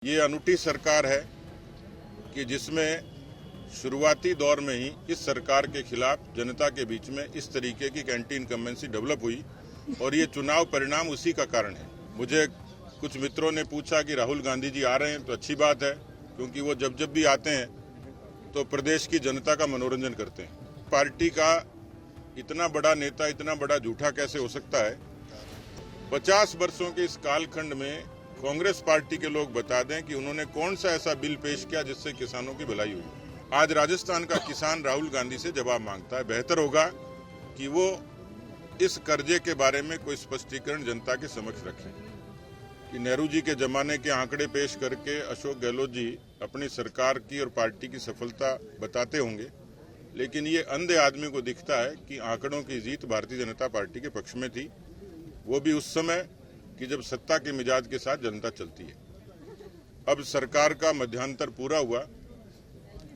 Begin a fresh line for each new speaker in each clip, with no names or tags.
ये अनूठी सरकार है कि जिसमें शुरुआती दौर में ही इस सरकार के खिलाफ जनता के बीच में इस तरीके की एंटी इनकम्बेंसी डेवलप हुई और ये चुनाव परिणाम उसी का कारण है। मुझे कुछ मित्रों ने पूछा कि राहुल गांधी जी आ रहे हैं, तो अच्छी बात है, क्योंकि वो जब जब भी आते हैं तो प्रदेश की जनता का मनोरंजन करते हैं। पार्टी का इतना बड़ा नेता इतना बड़ा झूठा कैसे हो सकता है? 50 वर्षों के इस कालखंड में कांग्रेस पार्टी के लोग बता दें कि उन्होंने कौन सा ऐसा बिल पेश किया जिससे किसानों की भलाई हुई। आज राजस्थान का किसान राहुल गांधी से जवाब मांगता है। बेहतर होगा कि वो इस कर्जे के बारे में कोई स्पष्टीकरण जनता के समक्ष रखें कि नेहरू जी के जमाने के आंकड़े पेश करके अशोक गहलोत जी अपनी सरकार की और पार्टी की सफलता बताते होंगे, लेकिन ये अंधे आदमी को दिखता है कि आंकड़ों की जीत भारतीय जनता पार्टी के पक्ष में थी, वो भी उस समय कि जब सत्ता के मिजाज के साथ जनता चलती है। अब सरकार का मध्यांतर पूरा हुआ,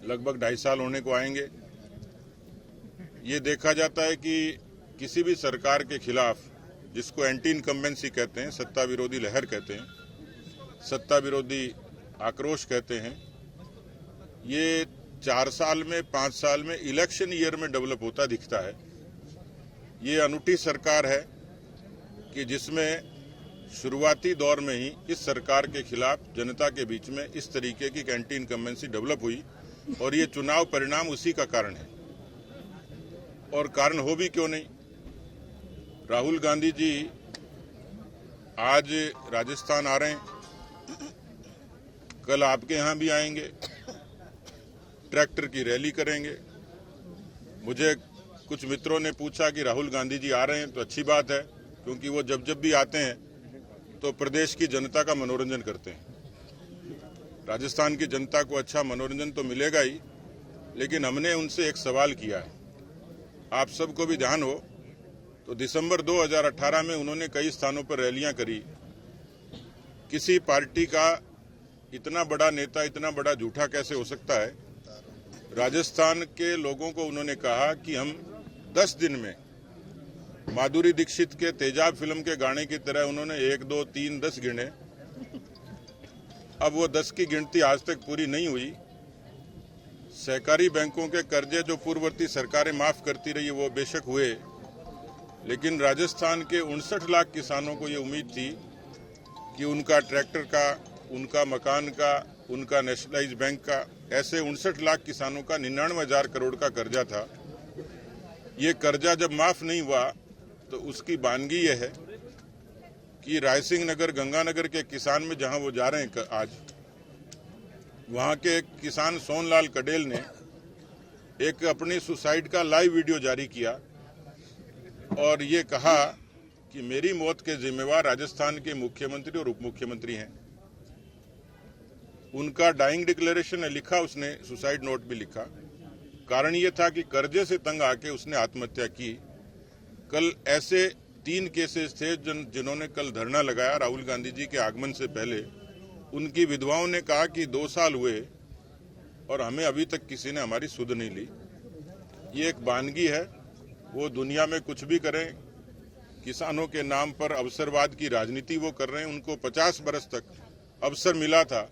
लगभग 2.5 साल होने को आएंगे। ये देखा जाता है कि किसी भी सरकार के खिलाफ, जिसको एंटी इनकम्बेंसी कहते हैं, सत्ता विरोधी लहर कहते हैं, सत्ता विरोधी आक्रोश कहते हैं, ये 4 साल में 5 साल में इलेक्शन ईयर में डेवलप होता दिखता है। ये अनूठी सरकार है कि जिसमें शुरुआती दौर में ही इस सरकार के खिलाफ जनता के बीच में इस तरीके की एंटी इनकम्बेंसी डेवलप हुई और ये चुनाव परिणाम उसी का कारण है। और कारण हो भी क्यों नहीं? राहुल गांधी जी आज राजस्थान आ रहे हैं, कल आपके यहां भी आएंगे, ट्रैक्टर की रैली करेंगे। मुझे कुछ मित्रों ने पूछा कि राहुल गांधी जी आ रहे हैं, तो अच्छी बात है, क्योंकि वो जब जब भी आते हैं तो प्रदेश की जनता का मनोरंजन करते हैं। राजस्थान की जनता को अच्छा मनोरंजन तो मिलेगा ही, लेकिन हमने उनसे एक सवाल किया है, आप सबको भी ध्यान हो तो दिसंबर 2018 में उन्होंने कई स्थानों पर रैलियां करी। किसी पार्टी का इतना बड़ा नेता इतना बड़ा झूठा कैसे हो सकता है? राजस्थान के लोगों को उन्होंने कहा कि हम 10 दिन में माधुरी दीक्षित के तेजाब फिल्म के गाने की तरह उन्होंने 1, 2, 3, 10 गिने। अब वो 10 की गिनती आज तक पूरी नहीं हुई। सहकारी बैंकों के कर्जे जो पूर्ववर्ती सरकारें माफ करती रही, वो बेशक हुए, लेकिन राजस्थान के 59 लाख किसानों को ये उम्मीद थी कि उनका ट्रैक्टर का, उनका मकान का, उनका नेशनलाइज बैंक का, ऐसे 59 लाख किसानों का 99,000 करोड़ का कर्जा था। ये कर्जा जब माफ नहीं हुआ तो उसकी बानगी यह है कि रायसिंह नगर गंगानगर के किसान में जहां वो जा रहे हैं आज, वहां के किसान सोनलाल कडेल ने एक अपनी सुसाइड का लाइव वीडियो जारी किया और ये कहा कि मेरी मौत के जिम्मेवार राजस्थान के मुख्यमंत्री और उप मुख्यमंत्री हैं। उनका डाइंग डिक्लेरेशन है लिखा, उसने सुसाइड नोट भी लिखा। कारण ये था कि कर्जे से तंग आके उसने आत्महत्या की। कल ऐसे 3 केसेस थे जिन्होंने कल धरना लगाया राहुल गांधी जी के आगमन से पहले। उनकी विधवाओं ने कहा कि 2 साल हुए और हमें अभी तक किसी ने हमारी सुध नहीं ली। ये एक वानगी है, वो दुनिया में कुछ भी करें, किसानों के नाम पर अवसरवाद की राजनीति वो कर रहे हैं। उनको 50 बरस तक अवसर मिला था,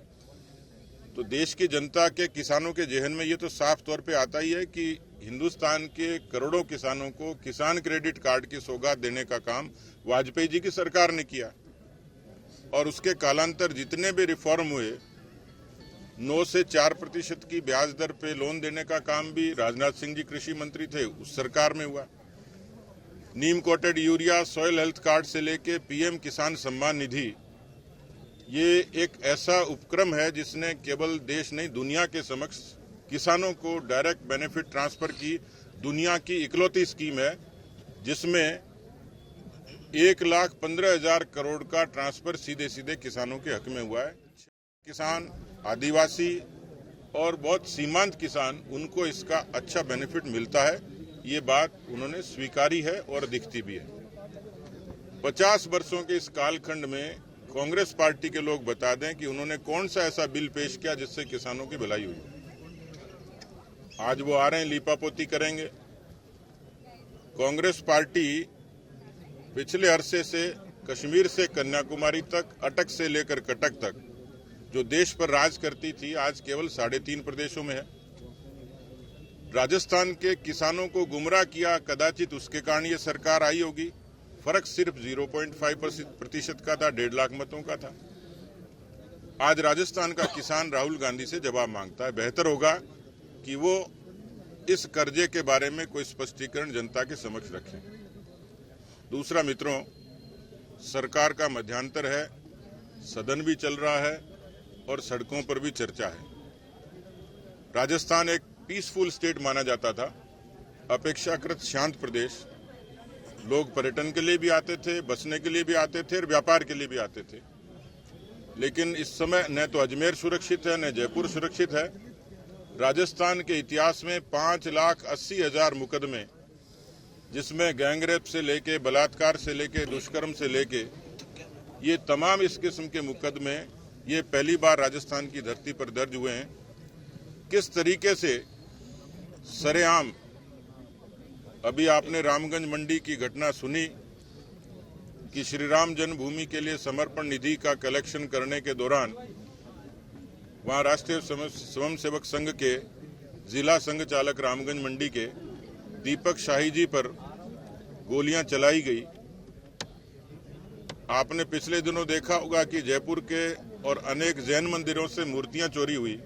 तो देश की जनता के किसानों के जहन में ये तो साफ तौर पे आता ही है कि हिंदुस्तान के करोड़ों किसानों को किसान क्रेडिट कार्ड की सौगात देने का काम वाजपेयी जी की सरकार ने किया। और उसके कालांतर जितने भी रिफॉर्म हुए, 9 से 4% की ब्याज दर पे लोन देने का काम भी राजनाथ सिंह जी कृषि मंत्री थे, उस सरकार में हुआ। Neem coated urea, soil health card से लेके पीएम किसान सम्मान निधि, ये एक ऐसा उपक्रम है जिसने केवल देश नहीं दुनिया के समक्ष किसानों को डायरेक्ट बेनिफिट ट्रांसफर की दुनिया की इकलौती स्कीम है, जिसमें 1,15,000 करोड़ का ट्रांसफर सीधे सीधे किसानों के हक में हुआ है। किसान, आदिवासी और बहुत सीमांत किसान, उनको इसका अच्छा बेनिफिट मिलता है। ये बात उन्होंने स्वीकारी है और दिखती भी है। 50 वर्षों के इस कालखंड में कांग्रेस पार्टी के लोग बता दें कि उन्होंने कौन सा ऐसा बिल पेश किया जिससे किसानों की भलाई हुई। आज वो आ रहे हैं, लीपापोती करेंगे। कांग्रेस पार्टी पिछले अरसे से कश्मीर से कन्याकुमारी तक, अटक से लेकर कटक तक जो देश पर राज करती थी आज केवल 3.5 प्रदेशों में है। राजस्थान के किसानों को गुमराह किया, कदाचित उसके कारण ये सरकार आई होगी। फर्क सिर्फ 0.5% का था, 1.5 लाख मतों का था। आज राजस्थान का किसान राहुल गांधी से जवाब मांगता है। बेहतर होगा कि वो इस कर्जे के बारे में कोई स्पष्टीकरण जनता के समक्ष रखें। दूसरा मित्रों, सरकार का मध्यांतर है, सदन भी चल रहा है और सड़कों पर भी चर्चा है। राजस्थान एक पीसफुल स्टेट माना जाता था, अपेक्षाकृत शांत प्रदेश। लोग पर्यटन के लिए भी आते थे, बसने के लिए भी आते थे और व्यापार के लिए भी आते थे। लेकिन इस समय न तो अजमेर सुरक्षित है, न जयपुर सुरक्षित है। राजस्थान के इतिहास में 5,80,000 मुकदमे, जिसमें गैंगरेप से लेके, बलात्कार से लेके, दुष्कर्म से लेके, ये तमाम इस किस्म के मुकदमे ये पहली बार राजस्थान की धरती पर दर्ज हुए हैं। किस तरीके से सरेआम, अभी आपने रामगंज मंडी की घटना सुनी कि श्री राम जन्मभूमि के लिए समर्पण निधि का कलेक्शन करने के दौरान वहां राष्ट्रीय स्वयंसेवक संघ के जिला संघ चालक रामगंज मंडी के दीपक शाही जी पर गोलियां चलाई गई। आपने पिछले दिनों देखा होगा कि जयपुर के और अनेक जैन मंदिरों से मूर्तियां चोरी हुई।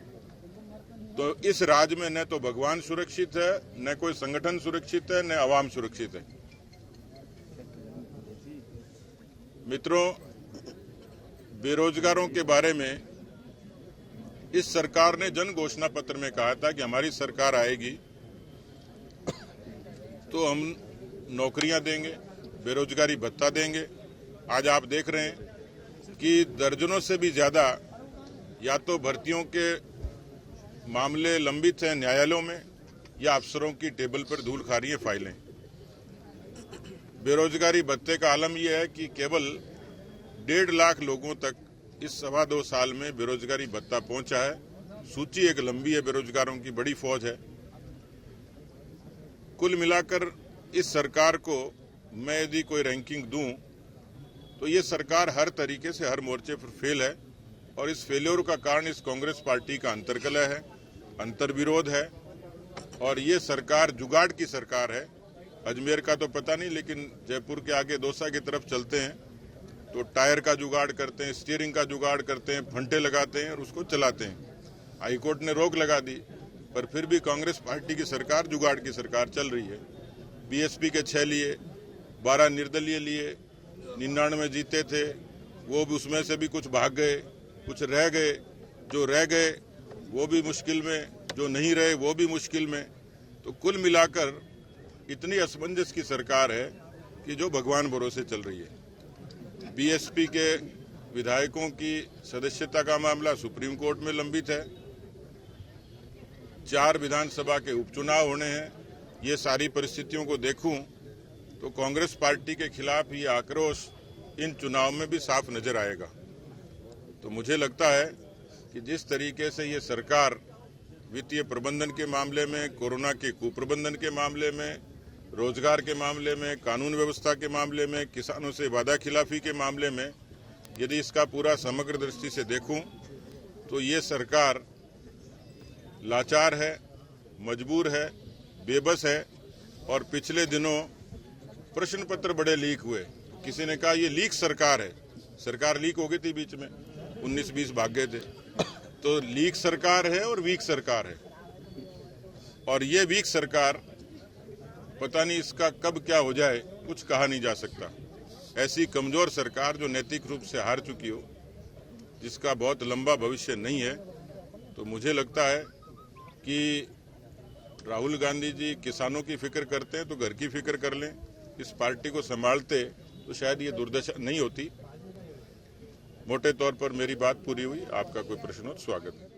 तो इस राज्य में न तो भगवान सुरक्षित है, न कोई संगठन सुरक्षित है, न आवाम सुरक्षित है। मित्रों, बेरोजगारों के बारे में इस सरकार ने जन घोषणा पत्र में कहा था कि हमारी सरकार आएगी तो हम नौकरियां देंगे, बेरोजगारी भत्ता देंगे। आज आप देख रहे हैं कि दर्जनों से भी ज्यादा या तो भर्तियों के मामले लंबित हैं न्यायालयों में, या अफसरों की टेबल पर धूल खा रही है फाइलें। बेरोजगारी भत्ते का आलम यह है कि केवल 1.5 लाख लोगों तक इस 2.25 साल में बेरोजगारी भत्ता पहुंचा है। सूची एक लंबी है, बेरोजगारों की बड़ी फौज है। कुल मिलाकर इस सरकार को मैं यदि कोई रैंकिंग दूं तो ये सरकार हर तरीके से हर मोर्चे पर फेल है। और इस फेल्योर का कारण इस कांग्रेस पार्टी का अंतर्कलह है, अंतर्विरोध है और ये सरकार जुगाड़ की सरकार है। अजमेर का तो पता नहीं, लेकिन जयपुर के आगे दौसा की तरफ चलते हैं तो टायर का जुगाड़ करते हैं, स्टीयरिंग का जुगाड़ करते हैं, फंटे लगाते हैं और उसको चलाते हैं। हाईकोर्ट ने रोक लगा दी, पर फिर भी कांग्रेस पार्टी की सरकार जुगाड़ की सरकार चल रही है। बीएसपी के 6 लिए, 12 निर्दलीय लिए, 99 जीते थे, वो भी उसमें से भी कुछ भाग गए, कुछ रह गए। जो रह गए वो भी मुश्किल में, जो नहीं रहे वो भी मुश्किल में। तो कुल मिलाकर इतनी असमंजस की सरकार है कि जो भगवान भरोसे चल रही है। बीएसपी के विधायकों की सदस्यता का मामला सुप्रीम कोर्ट में लंबित है। 4 विधानसभा के उपचुनाव होने हैं। ये सारी परिस्थितियों को देखूं तो कांग्रेस पार्टी के खिलाफ ये आक्रोश इन चुनाव में भी साफ नजर आएगा। तो मुझे लगता है कि जिस तरीके से ये सरकार वित्तीय प्रबंधन के मामले में, कोरोना के कुप्रबंधन के मामले में, रोजगार के मामले में, कानून व्यवस्था के मामले में, किसानों से वादा खिलाफी के मामले में, यदि इसका पूरा समग्र दृष्टि से देखूं तो ये सरकार लाचार है, मजबूर है, बेबस है। और पिछले दिनों प्रश्न पत्र बड़े लीक हुए। किसी ने कहा ये लीक सरकार है। सरकार लीक हो गई थी बीच में, 19-20 भाग गए थे। तो लीक सरकार है और वीक सरकार है। और ये वीक सरकार पता नहीं इसका कब क्या हो जाए, कुछ कहा नहीं जा सकता। ऐसी कमजोर सरकार जो नैतिक रूप से हार चुकी हो, जिसका बहुत लंबा भविष्य नहीं है, तो मुझे लगता है कि राहुल गांधी जी किसानों की फिक्र करते हैं तो घर की फिक्र कर लें। इस पार्टी को संभालते तो शायद ये दुर्दशा नहीं होती। मोटे तौर पर मेरी बात पूरी हुई। आपका कोई प्रश्न हो तो स्वागत है।